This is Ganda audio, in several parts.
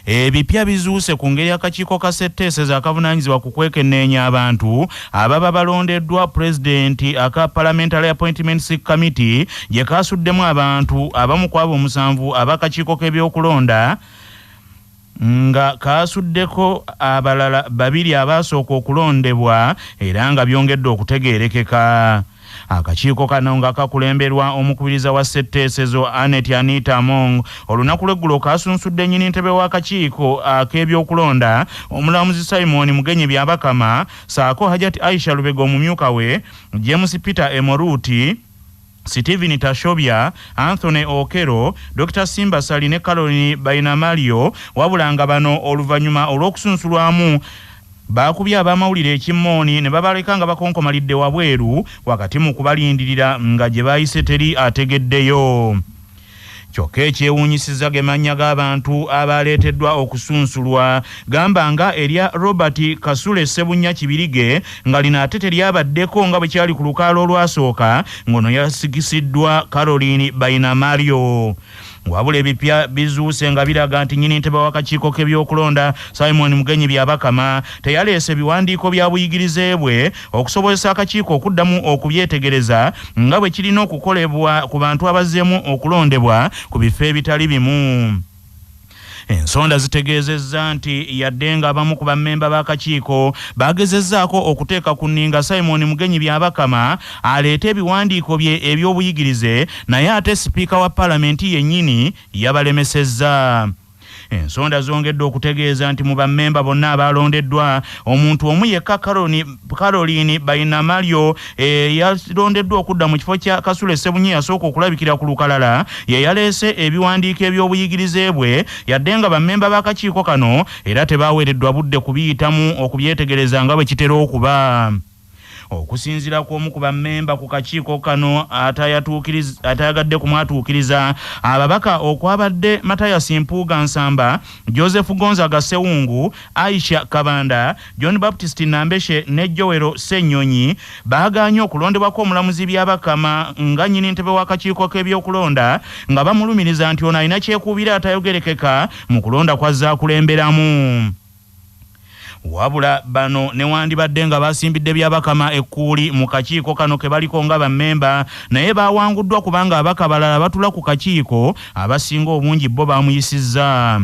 Ebipya bizuuse ku ngeri akakiiko ka ssetteesezo akavunaanyizibwa ku kwekenneenya abantu ababa balondeddwa pulezidenti aka Parliamentary Appointments Committee gye kaasuddemu abantu abamu ku abo 7 ab'akakiiko k'ebyokulonda nga kaasuddeko abalala 2 abaasooka okulondebwa era nga byongedde okutegeerekeka. Akakiiko kano nga kakulemberwa omukubiriza wa ssetteesezo Anita Among olunaku lw'eggulo kasunsudde nnyini ntebe w'akakiiko ak'ebyokulonda omulamuzi Simon Mugenyi Byabakama saako Hajati Aisha Lubega omumyuka we, James Peter Emoruti, Stephen Tashobya, Anthony Okero, Dr. Simba Sali ne Caroline Bainamario wabulanga bano oluvannyuma olw'okusunsulwamu bakubya abamawulire ekimmooni ne babaleka nga bakonkomalidde wabweru wakati mu kubalindirira nga gye bayise teri ategeddeyo. Kyokka ekyewuunyisiza ge mannya g'abantu abaleeteddwa okusunsulwa gamba nga erya Robert Kasule Sebunya Kibirige nga lino ate teryabaddeko nga bwe kyali ku lukaalo olwasooka ng'ono yasigisiddwa Caroline Bainamario. Wabula ebipya bizuuse nga biraga nti nnyini ntebe w'akakiiko k'ebyokulonda Simon Mugenyi Byabakama teyaleese biwandiiko bya buyigirize bwe okusobozesa akakiiko okuddamu okubyetegereza nga bwe kirina okukolebwa ku bantu abazzeemu okulondebwa ku bifo ebitali bimu. Ensonda zitegeezezza nti yadde nga abamu ku bammemba b'akakiiko bagezezzaako okuteeka ku nninga Simon Mugenyi Byabakama aleete ebiwandiiko bye eby'obuyigirize naye ate sipiika wa paalamenti yennyini yabalemesezza. Ensonda zongedde okutegeeza nti mu bammemba bonna abalondeddwa omuntu omu yekka Caroline Bainamario yalondeddwa okudda mu kifo kya Kasule Sebunya yasooka okulabikira ku lukalala ye yaleese ebiwandiiko eby'obuyigirize bwe yadde nga bammemba b'akakiiko kano era tebaaweereddwa budde kubiyitamu okubyetegereza nga bwe kitera okuba. Okusinziira kw'omu ku bammemba ku kakiiko kano atayagadde kumwatuukiriza ababaka okwabadde Mathias Mpuuga Nsamba, Joseph Gonzaga Sewungu, Aisha Kabanda, John Baptist Nambeshe ne Joero Ssenyonyi baagaanye okulondebwako omulamuzi Byabakama nga nnyini ntebe w'akakiiko k'ebyokulonda nga bamulumiriza nti ono alina kyekuubira atayogerekeka mu kulonda kw'azze akulemberamu. Wabula bano newandibadde nga basimbidde Byabakama ekkuuli mu kakiiko kano ke baliko nga bammemba naye bawanguddwa kubanga abaka balala batula ku kakiiko abasinga obungi bo bamuyisizza.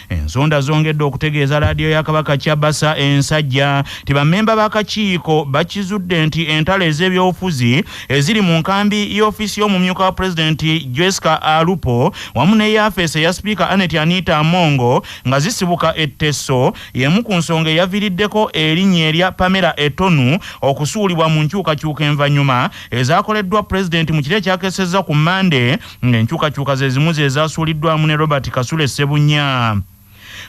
Ensonda zongedde okutegeeza laadiyo ya Kabaka Kyabasa ensajja ti bammemba b'akakiiko bakizudde nti entalo ez'ebyobufuzi eziri mu nkambi y'ofiisi y'omumyuka wa pulezidenti Jessica Alupo wamu ne yafeesi eya sipiika Anita Amongo nga zisibuka ettesso y'emu ku nsonga eyaviiriddeko erinnya erya Pamela Etonu okusuulibwa mu nkyukakyuka envanyuma ezaakoleddwa pulezidenti mu kiro ekyakeesezza ku Mande ng'enkyukakyuka ze zimu ze zaasuuliddwamu ne Robert Kasule Sebunya.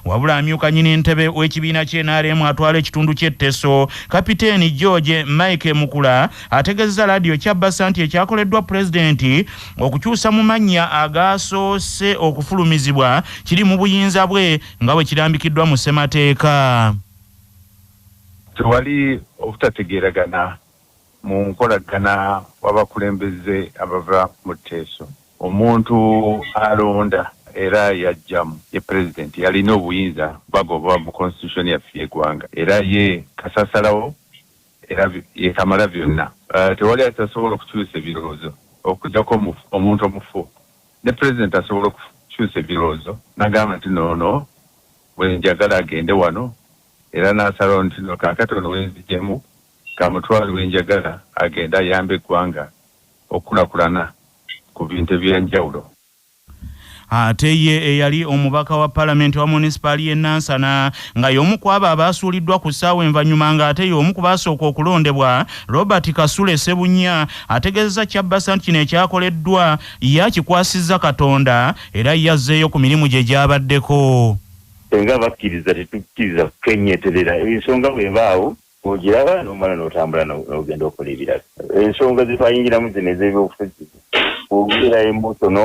Wabula amyuka nnyini ntebe w'ekibiina ky'NRM atwala ekitundu ky'ettesso Kapiteeni George Mike Mukula ategeezezza laadiyo Kyabasa nti ekyakoleddwa pulezidenti okukyusa mu mannya agaasoose okufulumizibwa kiri mu buyinza bwe nga bwe kirambikiddwa mu ssemateeka. Tewali obutategeeragana mu nkolagana w'abakulembeze abava mu tteeso. Omuntu alonda era yajjamu ye president yalina obuyinza bagoba mu constitution yaffe y'eggwanga era ye kasasalawo era ye kamala byonna. Tewali atasobola okukyusa ebirowoozo okujjako omuntu omufu ne president asobola okukyusa ebirowoozo n'agamba nti noono bwe njagala agende wano era n'asalawo nti no kaakati ono wenzijemu kamutwale bwe njagala agende ayambe eggwanga okulakulana ku bintu ebyenjawulo. Ate ye eyali omubaka wa paalamenti wa munisipaali y'e Nansana nga y'omu ku abo abaasuuliddwa ku ssaawa envanyuma nga ate y'omu ku baasooka okulondebwa Robert Kasule Sebunya ategeezezza Kyabasa nti kino ekyakoleddwa yakikwasizza Katonda era yazzeeyo ku mirimu gye gyabaddeko. Nga bakkiriza tetukkiriza kukenyeeterera ensonga bw'ebaawo ogiraba n'omala n'otambula n'ogenda okola ebirala. Ensonga ze twayingiramu zino ez'ebyobufuzi obeera emotono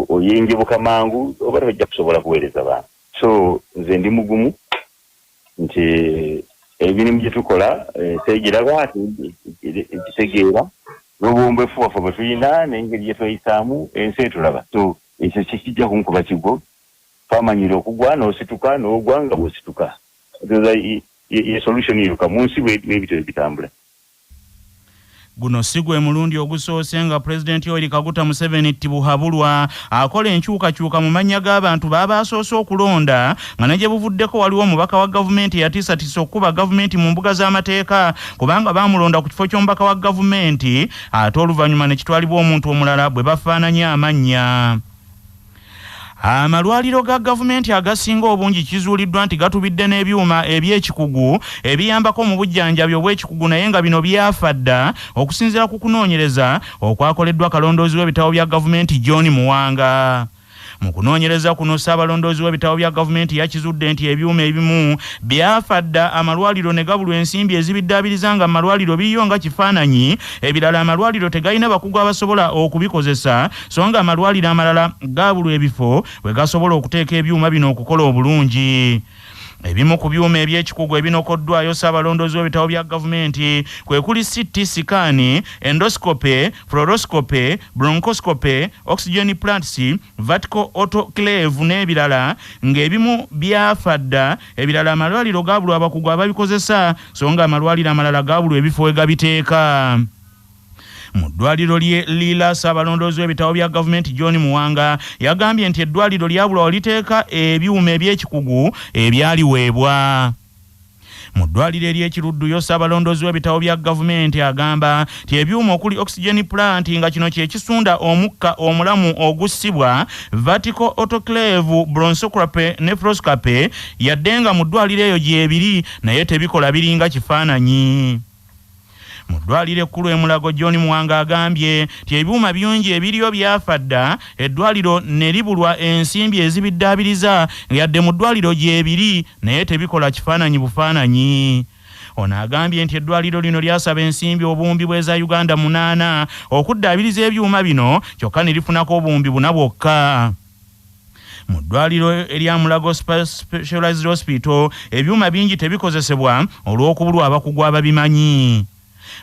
oyingibuka mangu oba tojja kusobola kuweereza bantu. So nze ndi mugumu nti ebirimu bye tukola tegiraba ekitegeera n'obuwombeefu waffe bwe tulina n'engeri gye tweyisaamu ensi etulaba. So ekyo kijja kunkuba kigo twamanyira okugwa n'osituka n'ogwa nga bw'osituka ye solution yiruka munsi bw'ebitebe bitambula. Guno si gwe mulundi ogusoose nga Pulezidenti Yoweri Kaguta Museveni Tibuhabulwa akola enkyukakyuka mu mannya g'abantu baba asoose okulonda nga ne gye buvuddeko waliwo omubaka wa gavumenti eyatiisatiisa okukuba gavumenti mu mbuga z'amateeka kubanga baamulonda ku kifo ky'omubaka wa gavumenti ate oluvannyuma ne kitwalibwa omuntu omulala bwe bafaananya amannya. Amalwaliro ga gavumenti agasinga obungi kizuuliddwa nti gatubidde n'ebyuma eby'ekikugu ebiyambako mu bujjanjabi obw'ekikugu naye nga bino byafa dda okusinziira ku kunoonyereza okwakoleddwa kalondoozi w'ebitabo bya gavumenti John Muwanga. Mu kunoonyereza kuno Ssaabalondoozi w'ebitabo bya gavumenti yakizudde nti ebyuma ebimu byafa dda amalwaliro ne gabulwa ensimbi ezibiddaabiriza nga amalwaliro biriyo nga kifaananyi, ebirala amalwaliro tegalina bakugu abasobola okubikozesa so nga amalwaliro amalala gaabulwa ebifo we gasobola okuteeka ebyuma bino okukola obulungi. Ebimu ku byuma eby'ekikugu ebinokoddwayo Ssaabalondoozi w'ebitabo bya gavumenti kwe kuli CT scan, endoscope, fluoroscope, bronchoscope, oxygen plants, vertical autoclave n'ebirala ng'ebimu byafa dda, ebirala amalwaliro gaabulwa abakugu ababikozesa so nga amalwaliro amalala gaabulwa ebifo we gabiteeka. Mu ddwaliro lye Lila Ssaabalondoozi w'ebitabo bya gavumenti John Muwanga yagambye nti eddwaliro lyabulwa waliteeka ebyuma eby'ekikugu ebyaliweebwa. Mu ddwaliro ery'ekirudduyo Ssaabalondoozi w'ebitabo bya gavumenti agamba nti ebyuma okuli oxygen plant nga kino kye kisunda omukka omulamu ogussibwa, vertical autoclave, bronchoscope ne fluoroscope yadde nga mu ddwaliro eyo gyebiri naye tebikola biringa kifaananyi. Mu ddwaliro ekkulu e Mulago John Muwanga agambye nti ebyuma bingi ebiriyo byafa dda, eddwaliro ne libulwa ensimbi ezibiddaabiriza yadde mu ddwaliro gyebiri naye tebikola kifaananyi bufaananyi. Ono agambye nti eddwaliro lino lyasaba ensimbi obuwumbi bw'eza Uganda 8 okuddaabiriza ebyuma bino kyokka ne lifunako obuwumbi 4 bwokka. Mu ddwaliro erya Mulago Specialized Hospital ebyuma bingi tebikozesebwa olw'okubulwa abakugu ababimanyi.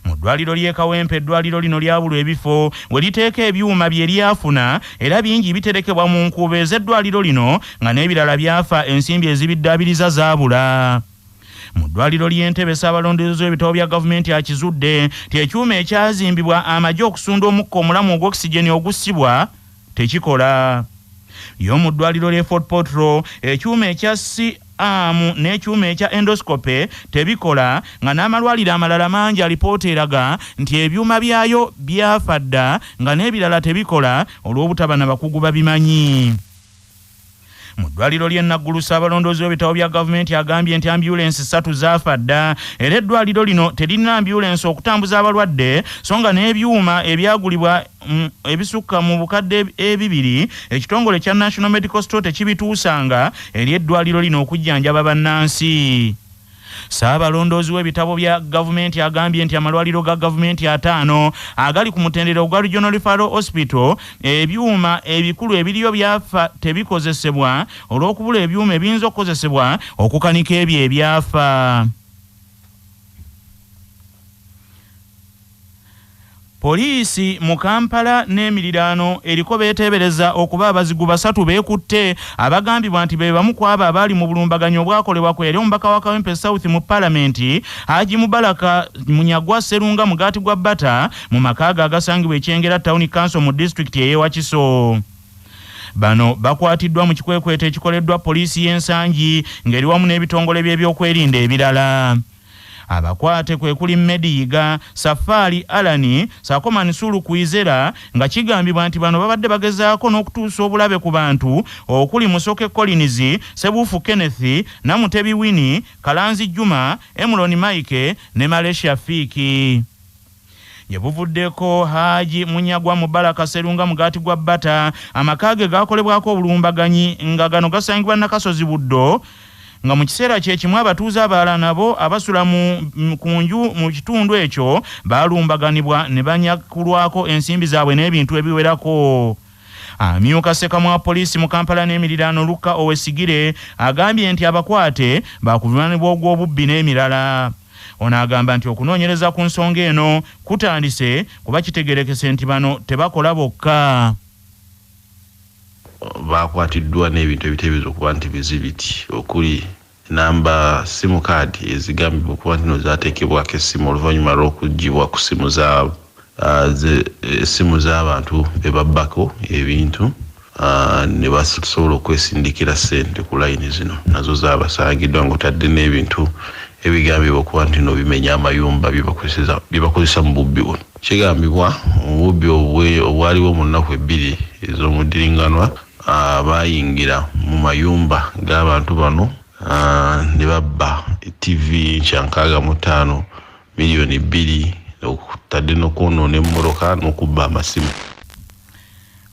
Mu ddwaliro ly'e Kawempe eddwaliro lino lyabulwa ebifo we liteeka ebyuma bye lyafuna era bingi biterekebwa mu nkuubo ez'eddwaliro lino nga n'ebirala byafa ensimbi ezibiddaabiriza zaabula. Mu ddwaliro ly'Entebbe Ssaabalondoozi w'ebitabo bya gavumenti akizudde nti ekyuma ekyazimbibwa amagye okusunda omukka omulamu ogw'oxygen ogussibwa tekikola. Yo mu ddwaliro ly'e Fort Portal ekyuma ekya n'ekyuma ekya endoscope tebikola nga n'amalwaliro amalala mangi alipoota eraga nti ebyuma byayo byafa dda nga n'ebirala tebikola olw'obutaba na bakugu babimanyi. Mu ddwaliro ly'e Naggulu Ssaabalondoozi w'ebitabo bya gavumenti agambye nti ambulensi 3 zaafa dda era eddwaliro lino teririna ambulensi okutambuza abalwadde so nga n'ebyuma ebyagulibwa ebisukka mu bukadde 2 ekitongole kya National Medical Store tekibituusanga eri eddwaliro lino okujjanjaba bannansi. Ssaabalondoozi w'ebitabo bya gavumenti agambye nti amalwaliro ga gavumenti 5 agali ku mutendera ogwa Regional Referral Hospital ebyuma ebikulu ebiriyo byafa tebikozesebwa olw'okubula ebyuma ebiyinza okukozesebwa okukanika ebyo ebyafa. Poliisi mu Kampala n'emiriraano eriko beeteebereza okuba abazigu 3 beekutte abagambibwa nti be bamu ku abo abaali mu bulumbaganyo obwakolebwa ku yali omubaka wa Kawempe South mu Paalamenti Haji Mubaraka Munyagwa Sserunga Mugaati gwa Bata mu makaaga agasangibwa ekyengera Town Council mu disitulikiti ey'e Wakiso. Bano bakwatiddwa mu kikwekwete ekikoleddwa poliisi y'ensangi ng'eri wamu n'ebitongole by'ebyokwerinda ebirala. Abakwate kwe kuli Mediyiga, Safari Alani, Sakomani Sulu Kuizera nga kigambibwa nti bano babadde bagezaako n'okutuusa obulabe ku bantu okuli Musoke Collins, Sebufu Kenneth, Namutebi Winnie, Kalanzi Juma, Emuloni Mike ne Malaysia Fiki. Yebuvuddeko Haji Munyagwa Mubaraka Sserunga Mugaati gwa Bata amakage gakolebwako obulumbaganyi nga gano gasangibwa Nakasozi Buddo nga mu kiseera kyekimu abatuuze abalala nabo abasula kunju mu kitundu ekyo balumbaganibwa ne banyakulwako ensimbi zaabwe n'ebintu ebiwerako. Amyuka Ssekamu wa poliisi mu Kampala n'emiriraano Luka Owesigire agambye nti abakwate bakuvunaanibwa ogw'obubbi n'emirala. Ono agamba nti okunoonyereza ku nsonga eno kutandise kuba kitegerekese nti bano tebakola bokka. bakwatiddwa n'ebintu ebiteeberezebwa okuba nti bizibiti okuli namba simu card ezigambibwa okuba nti no zaateekebwako essimu oluvannyuma lw'okuggyibwa ku simu z'abantu be babbako ebintu ne basobola okwesindikira ssente ku layini zino nazo zaabasangiddwa ng'otadde n'ebintu ebigambibwa okuba nti no bimenya amayumba byebakozesa mu bubbi buno. Kigambibwa obubbi obwaliwo mu nnaku 2 ez'omuddiringanwa bayingira mu mayumba g'abantu bano ne babba TV nca 65 miliyoni 2 okutadde n'okwonoona emmoloka n'okubba amasimu.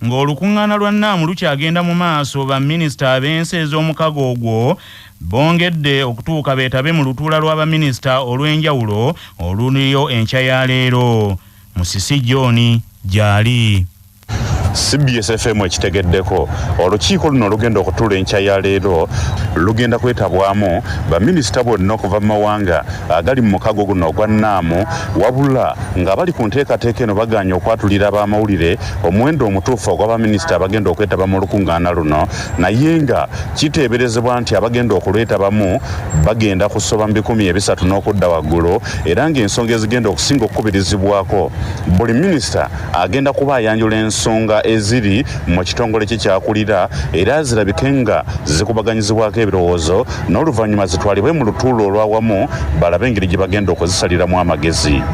Ng'olukuŋŋaana lwa nnaamu lukyagenda mu maaso baminisita ab'ensi ez'omukago ogwo bongedde okutuuka beetabe mu lutuula lw'abaminisita olw'enjawulo oluliyo enkya ya leero. Musisi John gyali. CBS FM ekitegeddeko olukiiko luno lugenda okutuula enkya ya leero lugenda kwetabwamu baminisita bonna okuva mu mawanga agali mu mukago guno ogwa nnaamu wabula nga bali ku nteekateeka eno baganya okwatulira ab'amawulire omuwendo omutuufu ogw'abaminisita abagenda okwetaba mu lukuŋŋaana luno naye nga kiteeberezebwa nti abagenda okulwetabamu bagenda kusoba mu 300 n'okudda waggulu era ng'ensonga ezigenda okusinga okukubirizibwako buli minisita agenda kuba ayanjula ensonga eziri mu kitongole kikyakulira era zirabike nga zikubaganyizibwako ebirowoozo n'oluvannyuma zitwalibwe mu lutuulo olwawamu balabe engeri gye bagenda okuzisaliramu amagezi.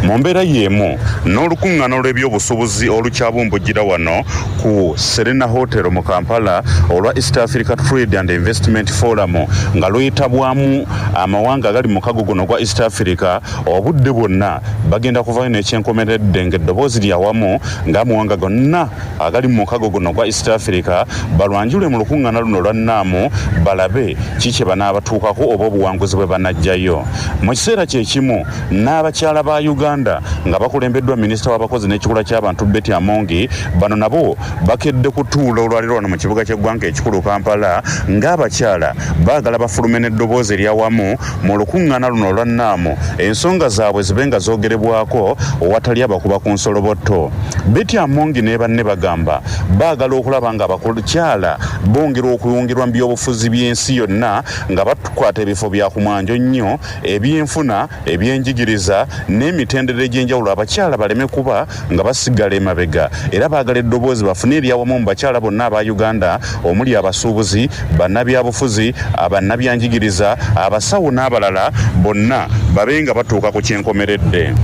Mu mbeera y'emu n'olukuŋŋaana olw'ebyobusuubuzi olukyabumbujjira wano ku Serena Hotel mu Kampala olwa East Africa Trade and Investment Forum nga lwetabwamu amawanga agali mu mukago guno gwa East Africa obudde bwonna bagenda kuvaayo n'ekyenkomeredde ng'eddoboozi lyawamu ng'amawanga gonna agali mu mukago guno gwa East Africa balwanjule mu lukuŋŋaana luno lwa nnaamu balabe kiki banaabatuukako oba obuwanguzi bwe banajjayo. Mu kiseera kye kimu n'abakyala ba Uganda nga bakulembeddwa minisita w'abakozi n'ekikula ky'abantu Betty Amongi bano nabo bakedde kutuula olwaliro wano mu kibuga ky'eggwanga ekikulu Kampala ng'abakyala baagala bafulume n'eddoboozi eryawamu mu lukuŋŋaana luno olwa nnaamu ensonga zaabwe zibe nga zoogerebwako owatali abakuba ku nsolobotto. Betty Amongi ne banne bagamba baagala okulaba nga abakyala bongera okuyungirwa mu byobufuzi by'ensi yonna nga bakwata ebifo bya kumwanjo nnyo ebyenfuna ebyenjigiriza n'emitendera egy'enjawulo abakyala baleme kuba nga basigala emabega era baagala eddoboozi bafune eryawamu mu bakyala bonna aba Uganda omuli abasuubuzi bannabyabufuzi abannabyanjigiriza abasawo n'abalala bonna babe nga batuuka ku kyenkomeredde.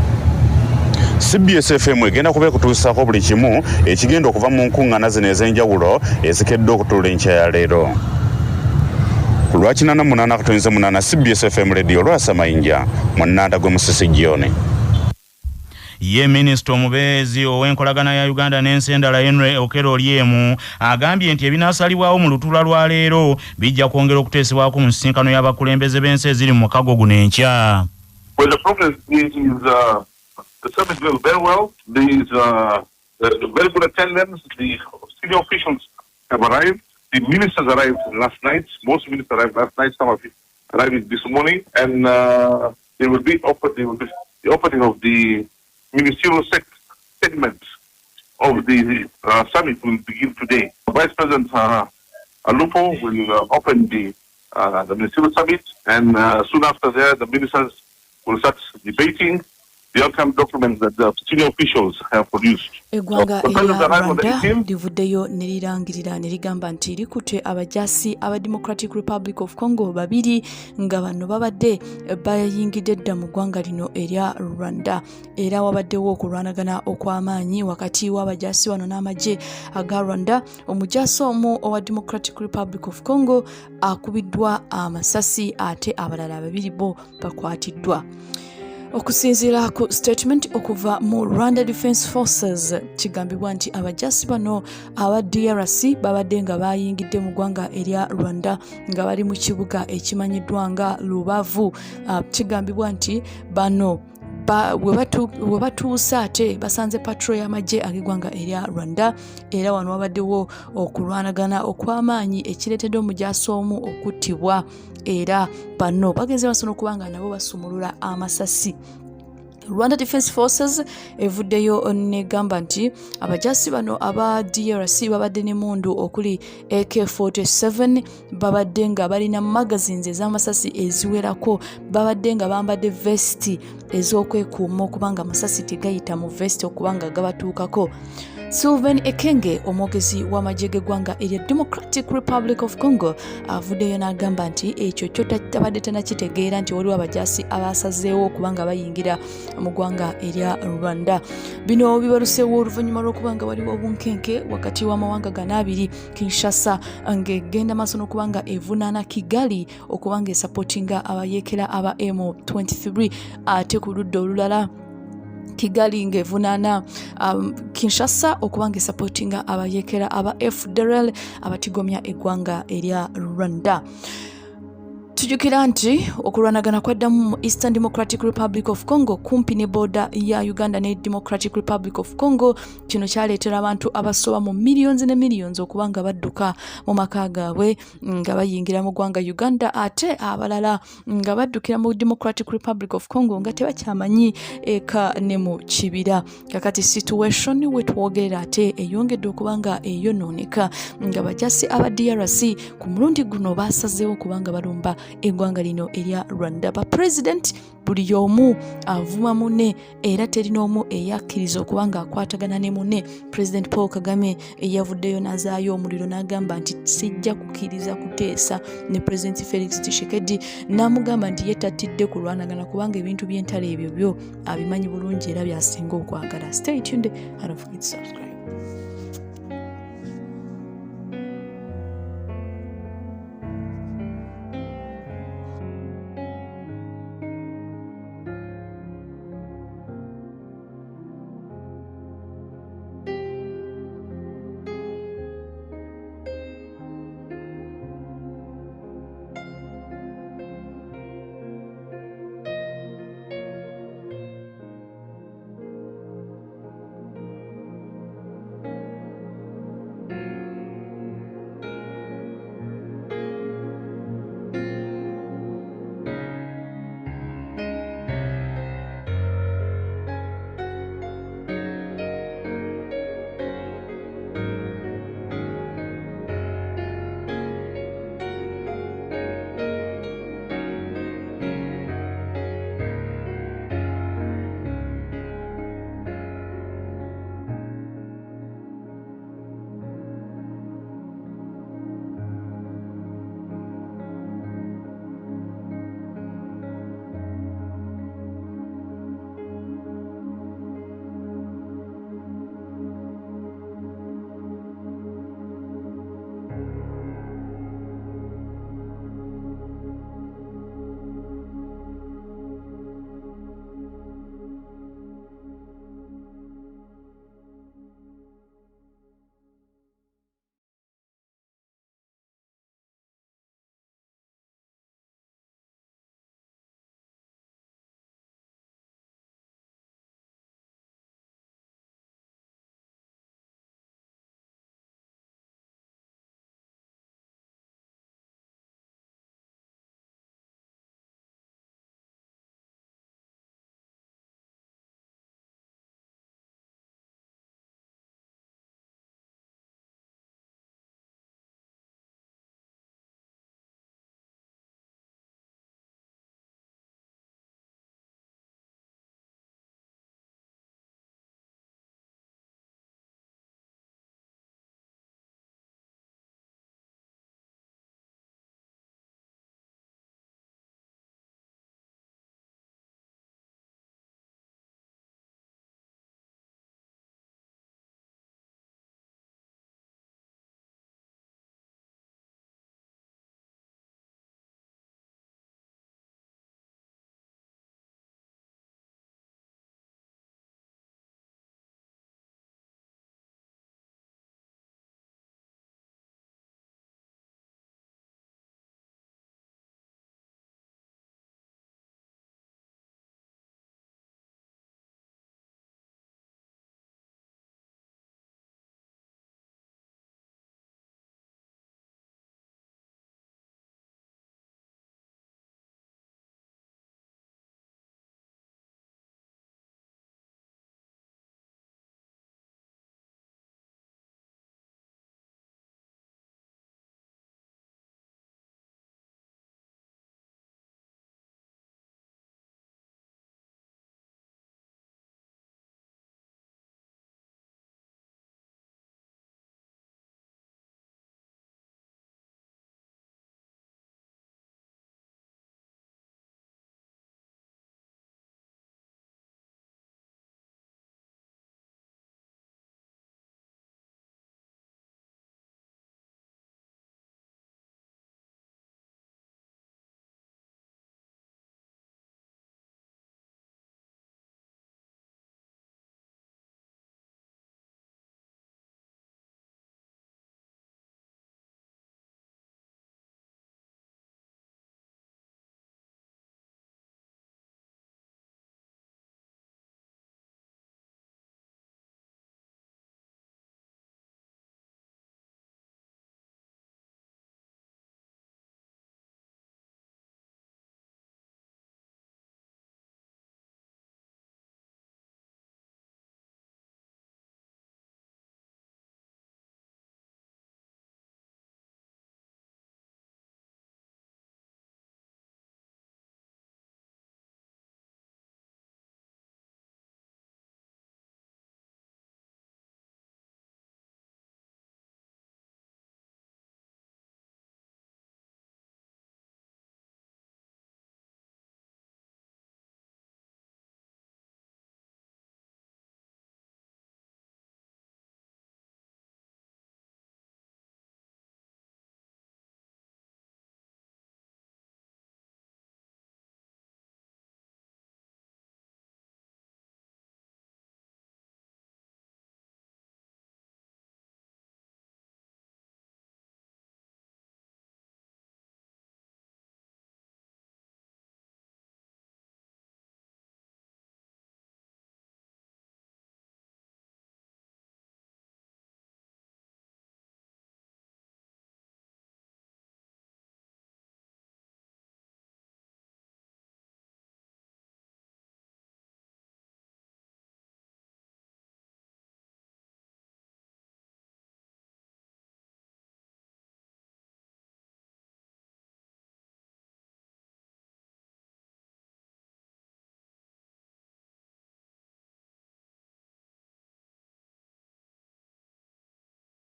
CBS FM egenda kuba ekutuusaako buli kimu ekigenda okuva mu nkuŋŋaana zino ez'enjawulo ezikedde okutuula enkya ya leero. Ku lwa 88.8 CBS FM Radio Lwasa Mayinja mu Nnanda gwe Musisi John. Ye minisita omubeezi ow'enkolagana ya Uganda n'ensi endala Henry Okello Olyemu agambye nti ebinaasalibwawo mu lutuula lwa leero bijja kwongera okuteesebwako mu nsisinkano y'abakulembeze b'ensi eziri mu mukago guno enkya. Well, the problem is the summit went very well. There is very good attendance. The senior officials have arrived. The ministers arrived last night. Most ministers arrived last night. Some of them arrived this morning. And there will be the opening of the ministerial segment of the summit will begin today. Vice President Alupo will open the ministerial summit, and soon after that, the ministers will start debating the outcome documents that the senior officials have produced. Eggwanga erya Rwanda livuddeyo ne lirangirira ne ligamba nti likutte abajasi aba Democratic Republic of Congo babiri nga bano babadde bayingidde dda mu ggwanga lino erya Rwanda era wabaddewo okulwanagana okw'amaanyi wakati w'abajasi wano n'amagye aga Rwanda. Omujasi omu owa Democratic Republic of Congo akubiddwa amasasi ate abalala babiri bo bakwatiddwa. Okusinziira ku statement okuva mu Rwanda Defence Forces kigambibwa nti abajasi bano aba DRC babadde nga bayingidde mu ggwanga erya Rwanda nga bali mu kibuga ekimanyiddwa nga Lubavu. Kigambibwa nti bano we batuuse ate basanze patrol y'amagye ag'eggwanga erya Rwanda era wano wabaddewo okulwanagana okw'amaanyi ekireetedde omujasi omu okuttibwa era bano bagenze basobola okuba nga nabo basumulula amasasi. Rwanda Defense Forces evuddeyo negamba nti abajasi bano aba DRC babadde ne mundu okuli AK-47 babadde nga balina magazines ez'amasasi eziwerako babadde nga bambadde vesti ez'okwekuuma okubanga amasasi tegayita mu vesti okubanga gabatuukako. Sylvain Ekenge omwogezi w'amagye g'eggwanga erya Democratic Republic of Congo avuddeyo n'agamba nti ekyo kyo tabadde tannakitegeera nti waliwo abajasi abasazeewo okubanga bayingira mu ggwanga erya Rwanda. Bino bibaluseewo oluvannyuma lw'okubanga waliwo obunkenke wakati w'amawanga gano abiri, Kinshasa ng'egenda maaso n'okubanga evunaana Kigali okubanga esapootinga abayeekera aba M23 ate ku ludda olulala Kigali ng'evunaana Kinshasa okubanga esapootinga abayeekera aba FDLR abatigomya eggwanga erya Rwanda. Tujukira nti okulwanagana kwaddamu mu Eastern Democratic Republic of Congo kumpi ne border ya Uganda ne Democratic Republic of Congo kino kyaleetera abantu abasoba mu millions ne millions okubanga badduka mu maka gaabwe nga bayingira mu ggwanga Uganda ate abalala nga baddukira mu Democratic Republic of Congo nga tebakyamanyi eka ne mu kibira. Kakati situation wetwogerera ate eyongedde okubanga eyonooneka nga bajasi aba DRC ku mulundi guno basazeewo okubanga balumba eggwanga lino erya Rwanda. Ba president buli omu avuma munne era teri n'omu eyakkiriza okubanga akwatagana ne munne. President Paul Kagame eyavuddeyo n'azaayo omuliro n'agamba nti sijja kukkiriza kuteesa ne President Felix Tshisekedi n'amugamba nti yetatidde kulwanagana kubanga ebintu by'entalo ebyo byo abimanyi bulungi era byasinga okwagala. Stay tuned and don't forget to subscribe.